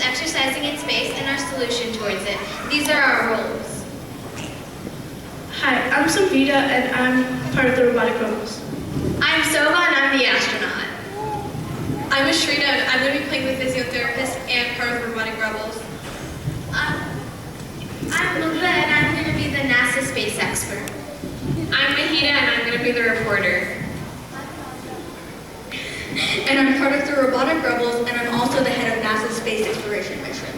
exercising in space and our solution towards it. These are our roles. Hi, I'm Samvita and I'm part of the Robotic Rebels. I'm Sova and I'm the astronaut. I'm Ashrita and I'm going to be playing the physiotherapist and part of the Robotic Rebels. I'm Mugla and I'm going to be the NASA space expert. I'm Mahita and I'm going to be the reporter. And I'm part of the Robotic Rebels, and I'm also the head of NASA's space exploration mission.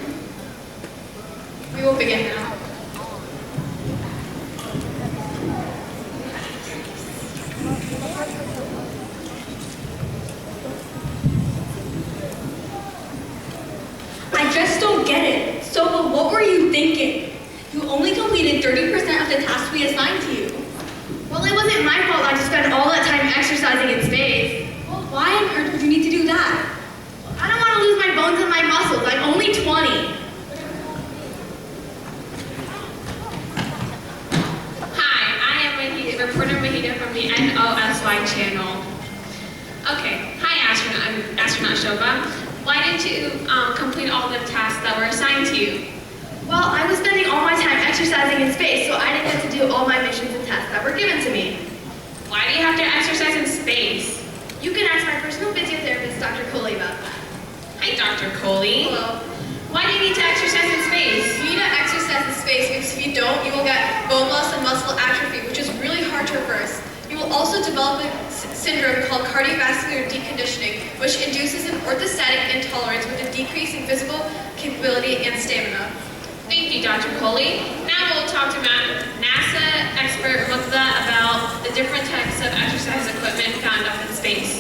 We will begin now. I just don't get it. So what were you thinking? You only completed 30% of the tasks we assigned to you. Well, it wasn't my fault I had to spend all that time exercising in space. Well, why on earth would you need to do that? I don't want to lose my bones and my muscles. I'm only 20. Hi, I am Mahita, reporter Mahita from the NOSY channel. Okay, hi astronaut, I'm astronaut Shobha. Why didn't you complete all the tasks that were assigned to you? Well, I was spending all my time exercising in space, so I didn't get to do all my missions and tasks that were given to me. Why do you have to exercise in space? You can ask my personal physiotherapist, Dr. Coley, about that. Hi, Dr. Coley. Hello. Why do you need to exercise in space? You need to exercise in space because if you don't, you will get bone loss and muscle atrophy, which is really hard to reverse. You will also develop a syndrome called cardiovascular deconditioning, which induces an orthostatic intolerance with a decrease in physical capability and stamina. Thank you, Dr. Coley. Now we'll talk to NASA expert Mukta about the different types of exercise equipment found up in space.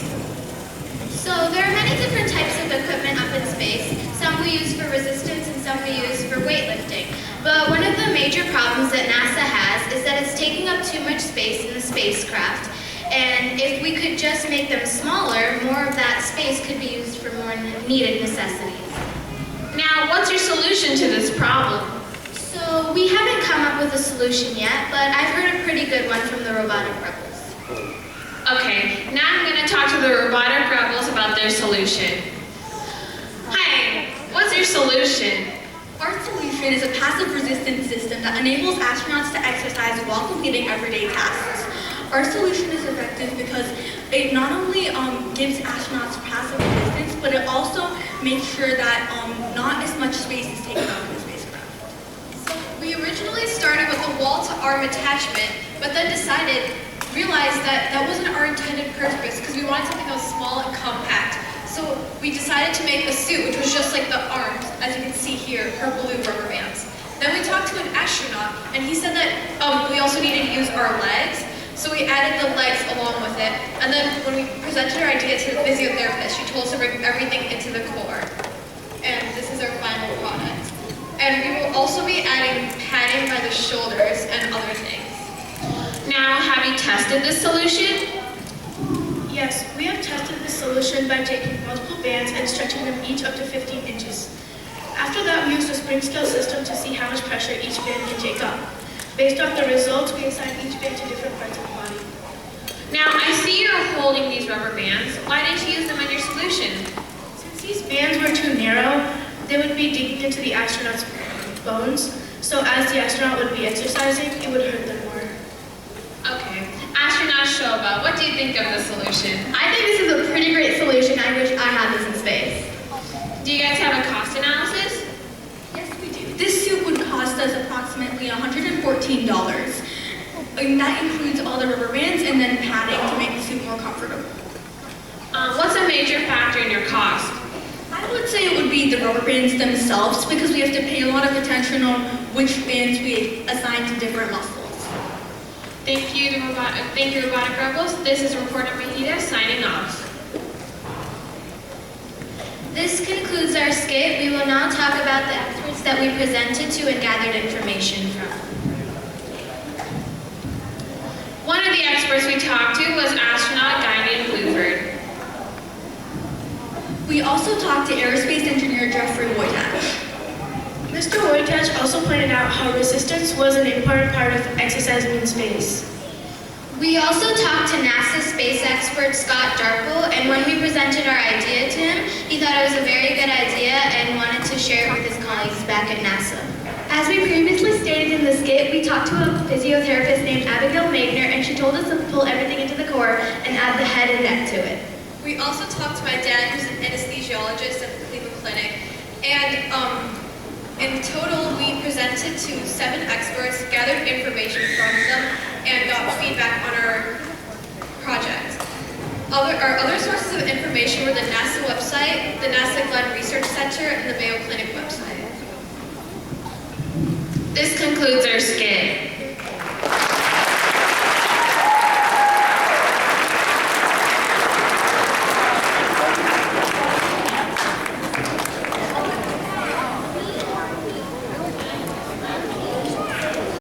So there are many different types of equipment up in space. Some we use for resistance and some we use for weightlifting. But one of the major problems that NASA has is that it's taking up too much space in the spacecraft. And if we could just make them smaller, more of that space could be used for more needed necessities. Now, what's your solution to this problem? So we haven't come up with a solution yet, but I've heard a pretty good one from the Robotic Rebels. Okay, now I'm going to talk to the Robotic Rebels about their solution. Hi, what's your solution? Our solution is a passive resistance system that enables astronauts to exercise while completing everyday tasks. Our solution is effective because it not only gives astronauts passive resistance, but it also makes sure that not as much space is taken up in the spacecraft. So we originally started with a wall-to-arm attachment, but then realized that that wasn't our intended purpose because we wanted something that was small and compact. So we decided to make a suit, which was just like the arms, as you can see here, her blue rubber bands. Then we talked to an astronaut, and he said that we also needed to use our legs. So we added the legs along with it, and then when we presented our idea to the physiotherapist, she told us to bring everything into the core. And this is our final product. And we will also be adding padding by the shoulders and other things. Now, have you tested this solution? Yes, we have tested this solution by taking multiple bands and stretching them each up to 15 inches. After that, we used a spring scale system to see how much pressure each band can take up. Based on the results, we assign each band to different parts of the body. Now, I see you're holding these rubber bands. Why didn't you use them in your solution? Since these bands were too narrow, they would be digging into the astronaut's bones, so as the astronaut would be exercising, it would hurt them more. Okay. Astronaut Shobha, what do you think of the solution? I think this is a pretty great solution. I wish I had this in space. Do you guys have a cost analysis? Yes, we do. This suit would cost us approximately $114. And that includes all the rubber bands and then padding to make the suit more comfortable. What's a major factor in your cost? I would say it would be the rubber bands themselves because we have to pay a lot of attention on which bands we assign to different muscles. Thank you, Robotic Rebels. This is reporter Mahita signing off. This concludes our skit. We will now talk about the experts that we presented to and gathered information from. One of the experts we talked to was astronaut Guinan Bluford. We also talked to aerospace engineer Jeffrey Wojtacz. Mr. Wojtacz also pointed out how resistance was an important part of exercising in space. We also talked to NASA space expert Scott Darple, and when we presented our idea to him, he thought it was a very good idea and wanted to share it with his colleagues back at NASA. As we previously stated in the skit, we talked to a physiotherapist named Abigail Magner, and she told us to pull everything into the core and add the head and neck to it. We also talked to my dad, who's an anesthesiologist at the Cleveland Clinic, and in total, we presented to 7 experts, gathered information from them, and got feedback on our project. Our other sources of information were the NASA website, the NASA Glenn Research Center, and the Mayo Clinic website. This concludes our skit.